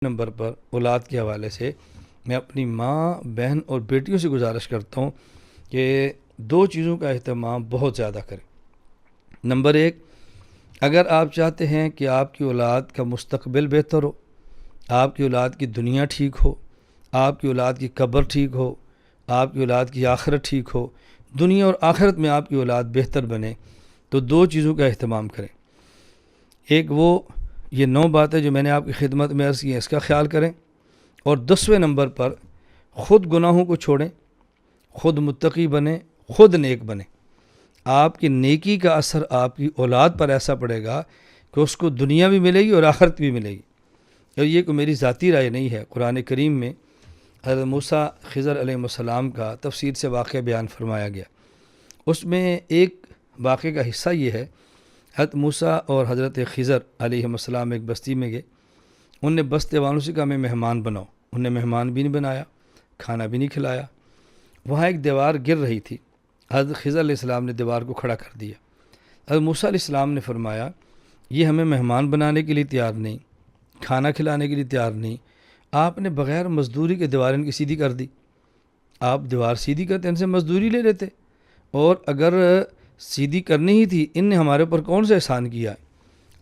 Number پر اولاد کے حوالے سے میں اپنی ماں، بہن اور بیٹیوں سے گزارش کرتا ہوں کہ دو چیزوں کا اہتمام بہت زیادہ کریں۔ نمبر ایک، اگر آپ چاہتے ہیں کہ آپ کی اولاد کا مستقبل بہتر ہو، آپ کی اولاد کی دنیا ٹھیک ہو، آپ کی اولاد کی قبر ٹھیک ہو، آپ کی اولاد کی آخرت ٹھیک ہو، دنیا اور آخرت میں آپ کی اولاد بہتر بنے، تو دو چیزوں کا اہتمام کریں۔ ایک یہ 9 باتیں جو میں نے آپ کی خدمت میں عرض کی ہیں، اس کا خیال کریں، اور 10ویں نمبر پر خود گناہوں کو چھوڑیں، خود متقی بنیں، خود نیک بنیں۔ آپ کی نیکی کا اثر آپ کی اولاد پر ایسا پڑے گا کہ اس کو دنیا بھی ملے گی اور آخرت بھی ملے گی۔ اور یہ کوئی میری ذاتی رائے نہیں ہے، قرآن کریم میں حضرت موسیٰ خضر علیہ السلام کا تفصیل سے واقعہ بیان فرمایا گیا۔ اس میں ایک واقعے کا حصہ یہ ہے، حضرت موسیٰ اور حضرت خضر علیہ السلام ایک بستی میں گئے۔ ان نے بستے والوں سے کہا میں مہمان بناؤ، انہوں نے مہمان بھی نہیں بنایا، کھانا بھی نہیں کھلایا۔ وہاں ایک دیوار گر رہی تھی، حضرت خضر علیہ السلام نے دیوار کو کھڑا کر دیا۔ حضرت موسیٰ علیہ السلام نے فرمایا یہ ہمیں مہمان بنانے کے لیے تیار نہیں، کھانا کھلانے کے لیے تیار نہیں، آپ نے بغیر مزدوری کے دیوار ان کی سیدھی کر دی۔ آپ دیوار سیدھی کرتے ان سے مزدوری لے لیتے، اور اگر سیدھی کرنی ہی تھی ان نے ہمارے اوپر کون سا احسان کیا؟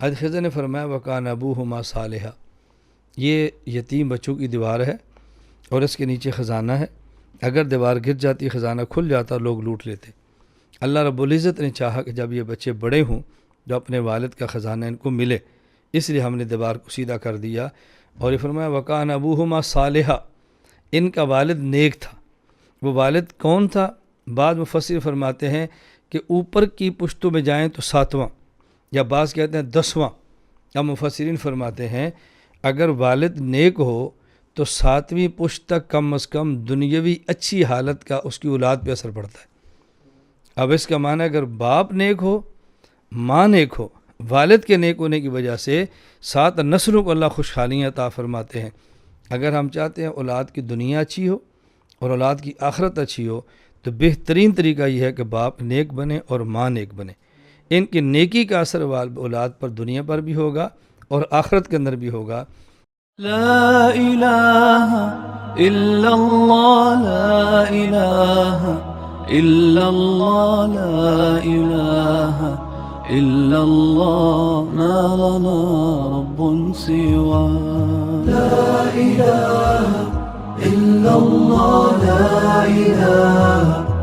حضرت خضر نے فرمایا وَكَانَ أَبُوهُمَا صَالِحًا، یہ یتیم بچوں کی دیوار ہے اور اس کے نیچے خزانہ ہے، اگر دیوار گر جاتی خزانہ کھل جاتا لوگ لوٹ لیتے۔ اللہ رب العزت نے چاہا کہ جب یہ بچے بڑے ہوں جو اپنے والد کا خزانہ ان کو ملے، اس لیے ہم نے دیوار کو سیدھا کر دیا، اور یہ فرمایا وَكَانَ أَبُوهُمَا صَالِحًا، ان کا والد نیک تھا۔ وہ والد کون تھا؟ بعض مفسر فرماتے ہیں کہ اوپر کی پشتوں میں جائیں تو 7واں، یا بعض کہتے ہیں 10واں۔ اب مفسرین فرماتے ہیں اگر والد نیک ہو تو 7ویں پشت تک کم از کم دنیاوی اچھی حالت کا اس کی اولاد پہ اثر پڑتا ہے۔ اب اس کا معنی اگر باپ نیک ہو، ماں نیک ہو، والد کے نیک ہونے کی وجہ سے 7 نسلوں کو اللہ خوشحالیاں عطا فرماتے ہیں۔ اگر ہم چاہتے ہیں اولاد کی دنیا اچھی ہو اور اولاد کی آخرت اچھی ہو تو بہترین طریقہ یہ ہے کہ باپ نیک بنے اور ماں نیک بنے۔ ان کی نیکی کا اثر اولاد پر دنیا پر بھی ہوگا اور آخرت کے اندر بھی ہوگا۔ لا الہ الا اللہ، لا الہ الا اللہ، لا الہ الا اللہ، ما لنا رب سوا۔ لا الہ الا اللہ، لا الہ